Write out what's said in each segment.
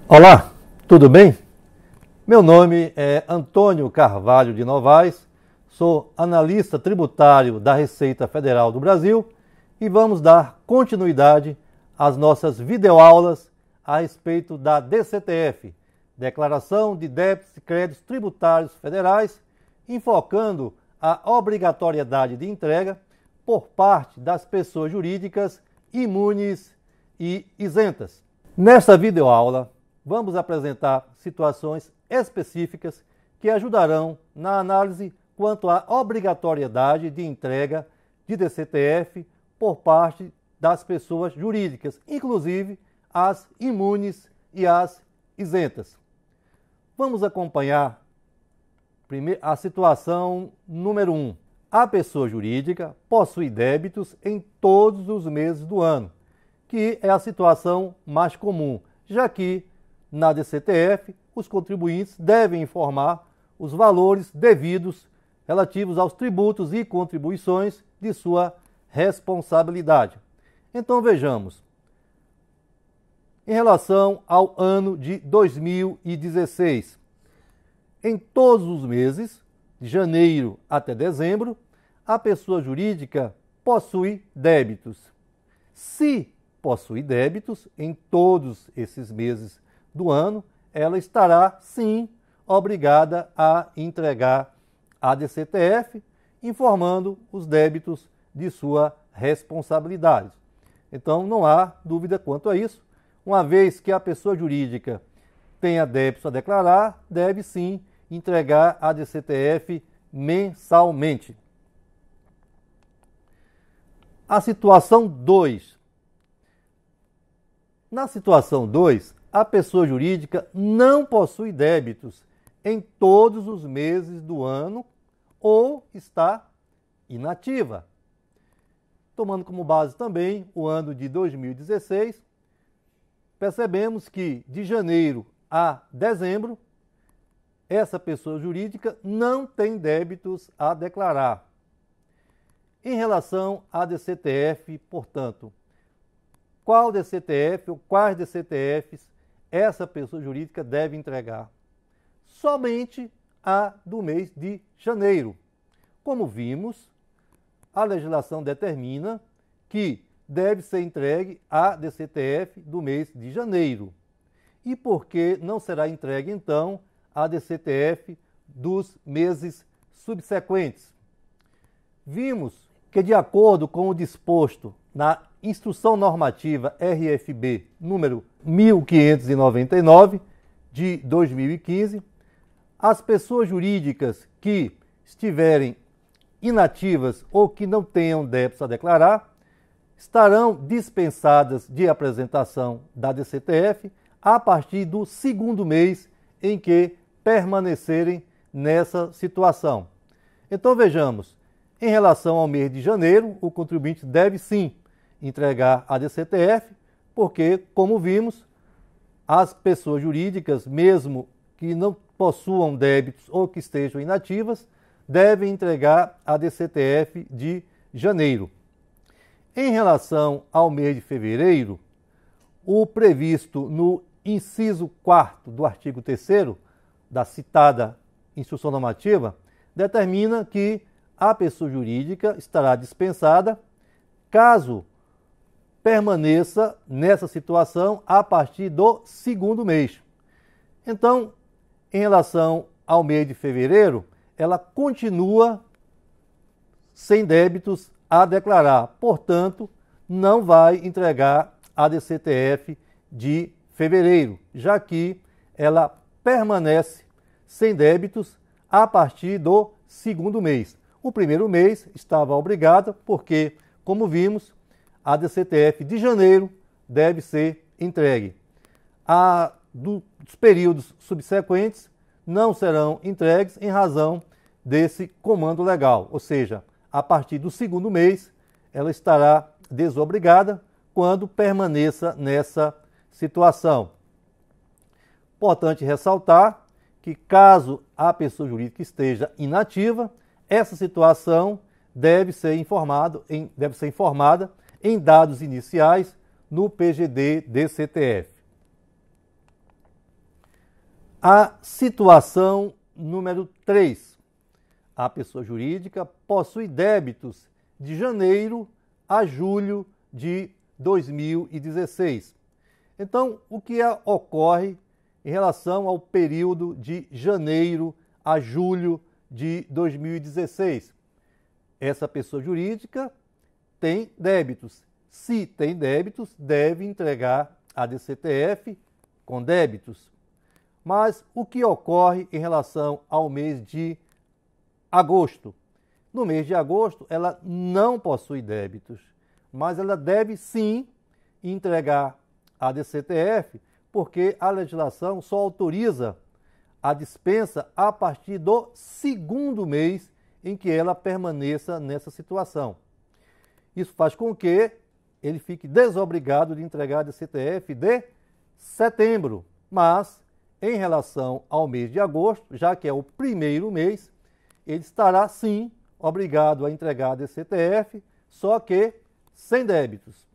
Olá, tudo bem? Meu nome é Antônio Carvalho de Novaes, sou analista tributário da Receita Federal do Brasil e vamos dar continuidade às nossas videoaulas a respeito da DCTF, Declaração de Débitos e Créditos Tributários Federais, enfocando a obrigatoriedade de entrega por parte das pessoas jurídicas imunes e isentas. Nesta videoaula, vamos apresentar situações específicas que ajudarão na análise quanto à obrigatoriedade de entrega de DCTF por parte das pessoas jurídicas, inclusive as imunes e as isentas. Vamos acompanhar primeiro a situação número 1. A pessoa jurídica possui débitos em todos os meses do ano, que é a situação mais comum, já que na DCTF, os contribuintes devem informar os valores devidos relativos aos tributos e contribuições de sua responsabilidade. Então vejamos. Em relação ao ano de 2016, em todos os meses, de janeiro até dezembro, a pessoa jurídica possui débitos. Se possui débitos em todos esses meses do ano, ela estará, sim, obrigada a entregar a DCTF, informando os débitos de sua responsabilidade. Então, não há dúvida quanto a isso. Uma vez que a pessoa jurídica tenha débitos a declarar, deve, sim, entregar a DCTF mensalmente. A situação 2. Na situação 2, a pessoa jurídica não possui débitos em todos os meses do ano ou está inativa. Tomando como base também o ano de 2016, percebemos que de janeiro a dezembro, essa pessoa jurídica não tem débitos a declarar. Em relação à DCTF, portanto, qual DCTF ou quais DCTFs essa pessoa jurídica deve entregar? Somente a do mês de janeiro. Como vimos, a legislação determina que deve ser entregue a DCTF do mês de janeiro. E por que não será entregue, então, a DCTF dos meses subsequentes? Vimos que, de acordo com o disposto na Instrução Normativa RFB número 1599 de 2015, as pessoas jurídicas que estiverem inativas ou que não tenham débitos a declarar estarão dispensadas de apresentação da DCTF a partir do segundo mês em que permanecerem nessa situação. Então vejamos, em relação ao mês de janeiro, o contribuinte deve sim entregar a DCTF, porque, como vimos, as pessoas jurídicas, mesmo que não possuam débitos ou que estejam inativas, devem entregar a DCTF de janeiro. Em relação ao mês de fevereiro, o previsto no inciso 4º do artigo 3º da citada Instrução Normativa determina que a pessoa jurídica estará dispensada caso permaneça nessa situação a partir do segundo mês. Então, em relação ao mês de fevereiro, ela continua sem débitos a declarar, portanto, não vai entregar a DCTF de fevereiro, já que ela permanece sem débitos a partir do segundo mês. O primeiro mês estava obrigada porque, como vimos, a DCTF de janeiro deve ser entregue. Dos períodos subsequentes não serão entregues em razão desse comando legal, ou seja, a partir do segundo mês ela estará desobrigada quando permaneça nessa situação. Importante ressaltar que, caso a pessoa jurídica esteja inativa, essa situação deve ser informada em dados iniciais no PGD DCTF. A situação número 3. A pessoa jurídica possui débitos de janeiro a julho de 2016. Então, o que ocorre em relação ao período de janeiro a julho de 2016? Essa pessoa jurídica tem débitos. Se tem débitos, deve entregar a DCTF com débitos. Mas o que ocorre em relação ao mês de agosto? No mês de agosto, ela não possui débitos, mas ela deve sim entregar a DCTF, porque a legislação só autoriza a dispensa a partir do segundo mês em que ela permaneça nessa situação. Isso faz com que ele fique desobrigado de entregar a DCTF de setembro, mas em relação ao mês de agosto, já que é o primeiro mês, ele estará sim obrigado a entregar a DCTF, só que sem débitos.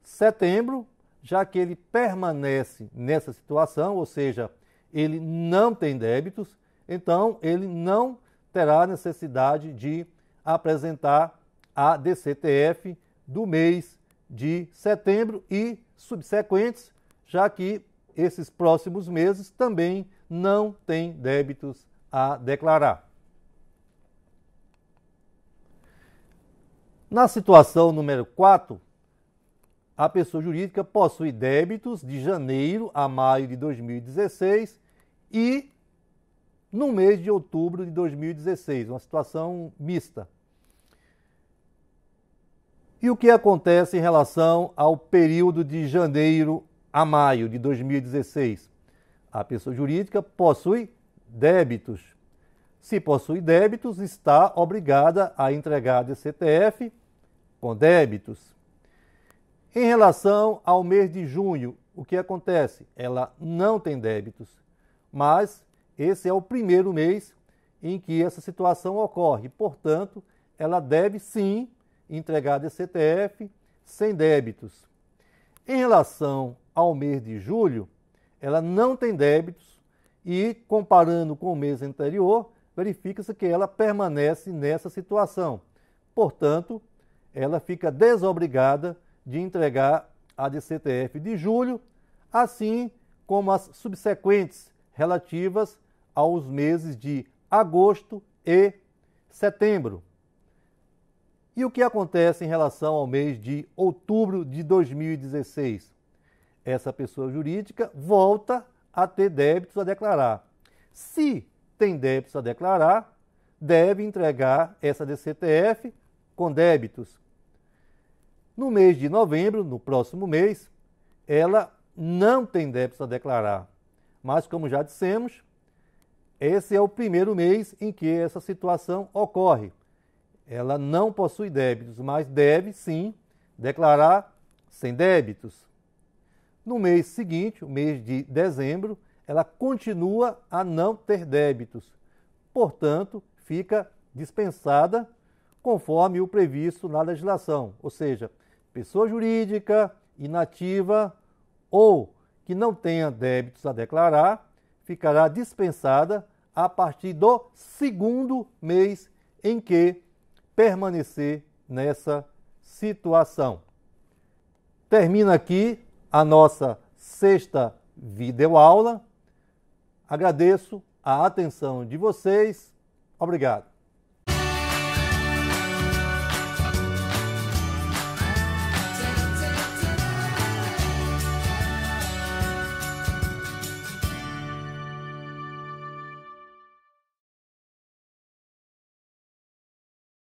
Setembro, já que ele permanece nessa situação, ou seja, ele não tem débitos, então ele não terá necessidade de apresentar a DCTF do mês de setembro e subsequentes, já que esses próximos meses também não têm débitos a declarar. Na situação número 4, a pessoa jurídica possui débitos de janeiro a maio de 2016 e no mês de outubro de 2016, uma situação mista. E o que acontece em relação ao período de janeiro a maio de 2016? A pessoa jurídica possui débitos. Se possui débitos, está obrigada a entregar a DCTF com débitos. Em relação ao mês de junho, o que acontece? Ela não tem débitos, mas esse é o primeiro mês em que essa situação ocorre. Portanto, ela deve sim entregar a DCTF sem débitos. Em relação ao mês de julho, ela não tem débitos e, comparando com o mês anterior, verifica-se que ela permanece nessa situação. Portanto, ela fica desobrigada de entregar a DCTF de julho, assim como as subsequentes relativas aos meses de agosto e setembro. E o que acontece em relação ao mês de outubro de 2016? Essa pessoa jurídica volta a ter débitos a declarar. Se tem débitos a declarar, deve entregar essa DCTF com débitos. No mês de novembro, no próximo mês, ela não tem débitos a declarar. Mas, como já dissemos, esse é o primeiro mês em que essa situação ocorre. Ela não possui débitos, mas deve sim declarar sem débitos. No mês seguinte, o mês de dezembro, ela continua a não ter débitos. Portanto, fica dispensada conforme o previsto na legislação, ou seja, pessoa jurídica, inativa ou que não tenha débitos a declarar, ficará dispensada a partir do segundo mês em que permanecer nessa situação. Termina aqui a nossa sexta videoaula. Agradeço a atenção de vocês. Obrigado.